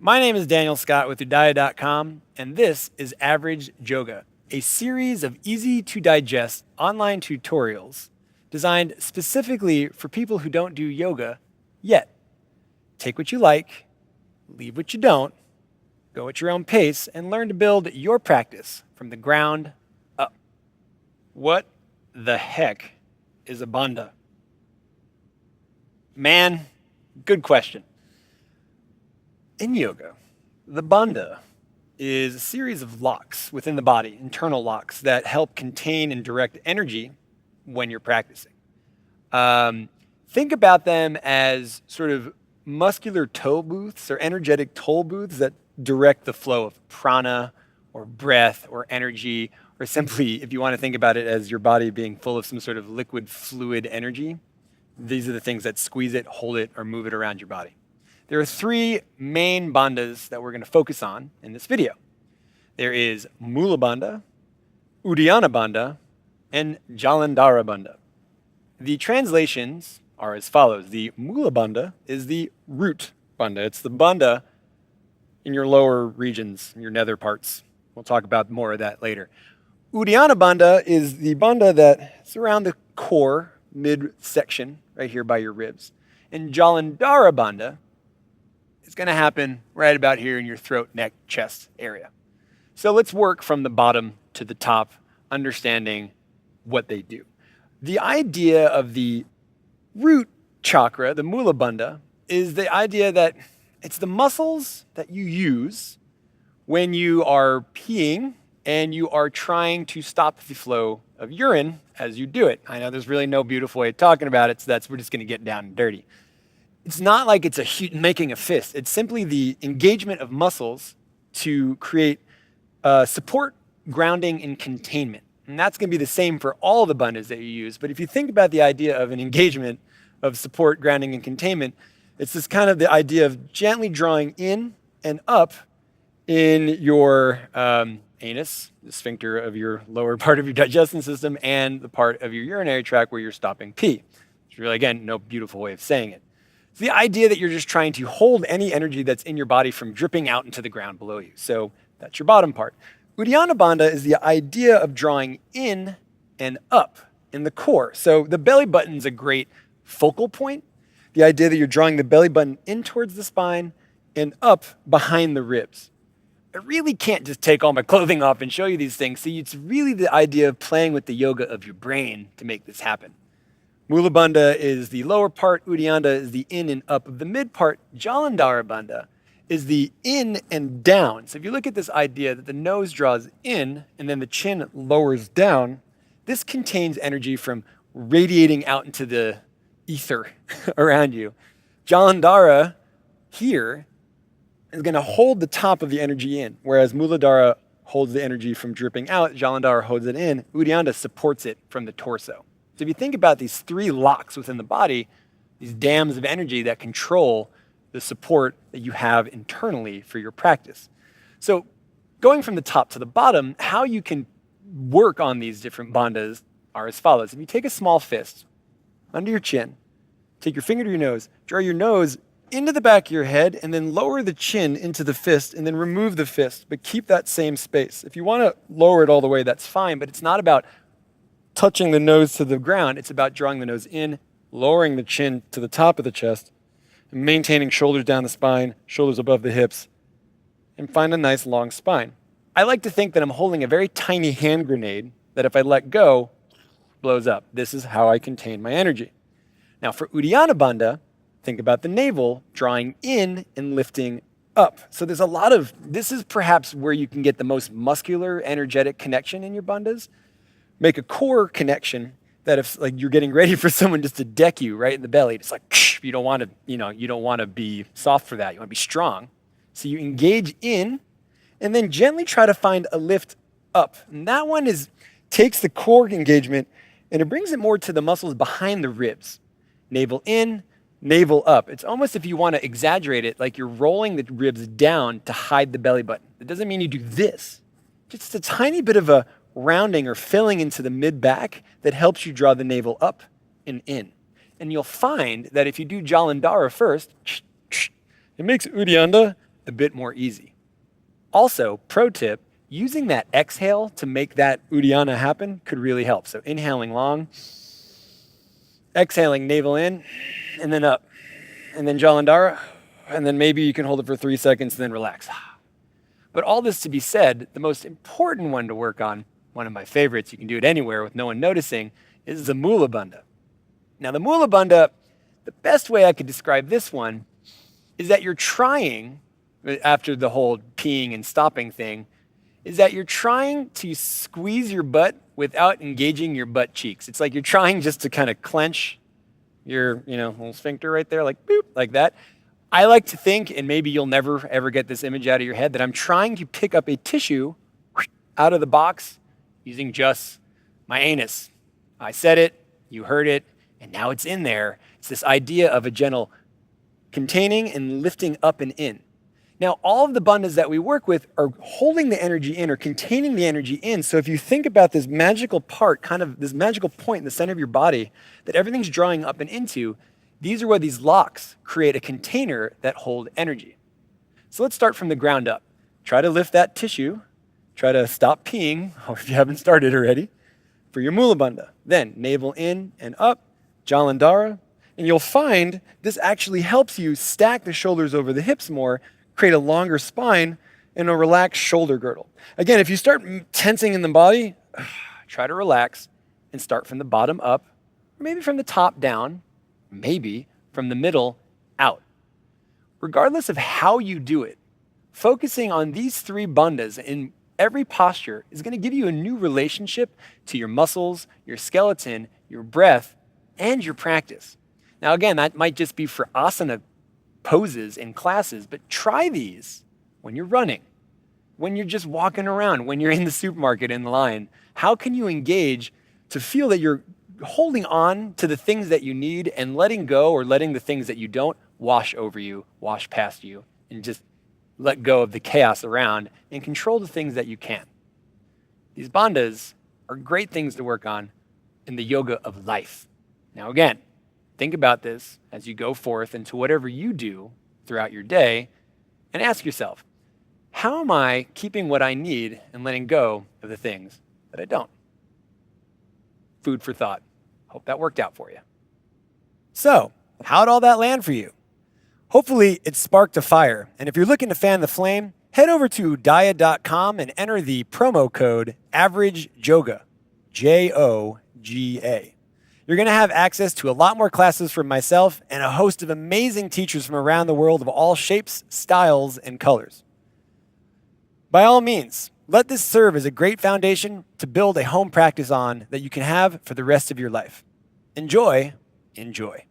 My name is Daniel Scott with UDAYA.com, and this is Average Yoga, a series of easy-to-digest online tutorials designed specifically for people who don't do yoga yet. Take what you like, leave what you don't, go at your own pace, and learn to build your practice from the ground up. What the heck is a bandha? Man, good question. In yoga, the bandha is a series of locks within the body, internal locks that help contain and direct energy when you're practicing. Think about them as sort of muscular toll booths or energetic toll booths that direct the flow of prana or breath or energy, or simply, if you want to think about it as your body being full of some sort of liquid fluid energy, these are the things that squeeze it, hold it, or move it around your body. There are three main bandhas that we're going to focus on in this video. There is mula bandha, udayana bandha, and jalandhara bandha. The translations are as follows. The mula bandha is the root bandha. It's the bandha in your lower regions, in your nether parts. We'll talk about more of that later. Udayana bandha is the bandha that's around the core, midsection, right here by your ribs. And jalandhara bandha is going to happen right about here in your throat, neck, chest area. So let's work from the bottom to the top, understanding what they do. The idea of the root chakra, the mula bandha, is the idea that it's the muscles that you use when you are peeing and you are trying to stop the flow of urine as you do it. I know there's really no beautiful way of talking about it, so we're just going to get down and dirty. It's not like it's making a fist. It's simply the engagement of muscles to create support, grounding, and containment. And that's going to be the same for all the bandhas that you use. But if you think about the idea of an engagement of support, grounding, and containment, it's this kind of the idea of gently drawing in and up in your anus, the sphincter of your lower part of your digestion system, and the part of your urinary tract where you're stopping pee. It's really, again, no beautiful way of saying it. It's the idea that you're just trying to hold any energy that's in your body from dripping out into the ground below you. So that's your bottom part. Udayana bandha is the idea of drawing in and up in the core. So the belly button is a great focal point. The idea that you're drawing the belly button in towards the spine and up behind the ribs. I really can't just take all my clothing off and show you these things. See, it's really the idea of playing with the yoga of your brain to make this happen. Mula bandha is the lower part, udayana is the in and up of the mid part, jalandhara bandha is the in and down. So if you look at this idea that the nose draws in and then the chin lowers down, this contains energy from radiating out into the ether around you. Jalandhara here is going to hold the top of the energy in, whereas Muladhara holds the energy from dripping out, Jalandhara holds it in, Udayana supports it from the torso. So if you think about these three locks within the body, these dams of energy that control the support that you have internally for your practice. So going from the top to the bottom, how you can work on these different bandhas are as follows. If you take a small fist under your chin, take your finger to your nose, draw your nose into the back of your head, and then lower the chin into the fist, and then remove the fist, but keep that same space. If you want to lower it all the way, that's fine, but it's not about touching the nose to the ground. It's about drawing the nose in, lowering the chin to the top of the chest, and maintaining shoulders down the spine, shoulders above the hips, and find a nice long spine. I like to think that I'm holding a very tiny hand grenade that if I let go, blows up. This is how I contain my energy. Now for Udayana bandha, think about the navel drawing in and lifting up. So there's a lot of, this is perhaps where you can get the most muscular, energetic connection in your bandhas. Make a core connection that if like you're getting ready for someone just to deck you right in the belly, it's like, you don't want to, you don't want to be soft for that. You want to be strong. So you engage in and then gently try to find a lift up. And that one takes the core engagement and it brings it more to the muscles behind the ribs. Navel in, navel up. It's almost if you want to exaggerate it, like you're rolling the ribs down to hide the belly button. It doesn't mean you do this. Just a tiny bit of a rounding or filling into the mid-back that helps you draw the navel up and in. And you'll find that if you do Jalandhara first, it makes Udayana a bit more easy. Also, pro tip, using that exhale to make that Udayana happen could really help. So inhaling long, exhaling navel in, and then up, and then Jalandhara, and then maybe you can hold it for 3 seconds and then relax. But all this to be said, the most important one to work on, one of my favorites, you can do it anywhere with no one noticing, is the mula bandha. Now the mula bandha, the best way I could describe this one is that you're trying, after the whole peeing and stopping thing, is that you're trying to squeeze your butt without engaging your butt cheeks. It's like you're trying just to kind of clench your, little sphincter right there, like boop, like that. I like to think, and maybe you'll never ever get this image out of your head, that I'm trying to pick up a tissue out of the box using just my anus. I said it, you heard it, and now it's in there. It's this idea of a gentle containing and lifting up and in. Now, all of the bandhas that we work with are holding the energy in or containing the energy in. So if you think about this magical part, kind of this magical point in the center of your body that everything's drawing up and into, these are where these locks create a container that hold energy. So let's start from the ground up. Try to lift that tissue. Try to stop peeing, or if you haven't started already, for your mula bandha. Then navel in and up, Jalandhara, and you'll find this actually helps you stack the shoulders over the hips more, create a longer spine, and a relaxed shoulder girdle. Again, if you start tensing in the body, try to relax and start from the bottom up, or maybe from the top down, maybe from the middle out. Regardless of how you do it, focusing on these 3 bandhas in every posture is going to give you a new relationship to your muscles, your skeleton, your breath, and your practice. Now again, that might just be for asana poses in classes, but try these when you're running, when you're just walking around, when you're in the supermarket in line. How can you engage to feel that you're holding on to the things that you need and letting go, or letting the things that you don't wash over you, wash past you, and just let go of the chaos around and control the things that you can. These bandhas are great things to work on in the yoga of life. Now again, think about this as you go forth into whatever you do throughout your day, and ask yourself, how am I keeping what I need and letting go of the things that I don't? Food for thought. Hope that worked out for you. So, how'd all that land for you? Hopefully it sparked a fire, and if you're looking to fan the flame, head over to UDAYA.com and enter the promo code AVERAGE JOGA, JOGA. You're going to have access to a lot more classes from myself and a host of amazing teachers from around the world of all shapes, styles, and colors. By all means, let this serve as a great foundation to build a home practice on that you can have for the rest of your life. Enjoy, enjoy.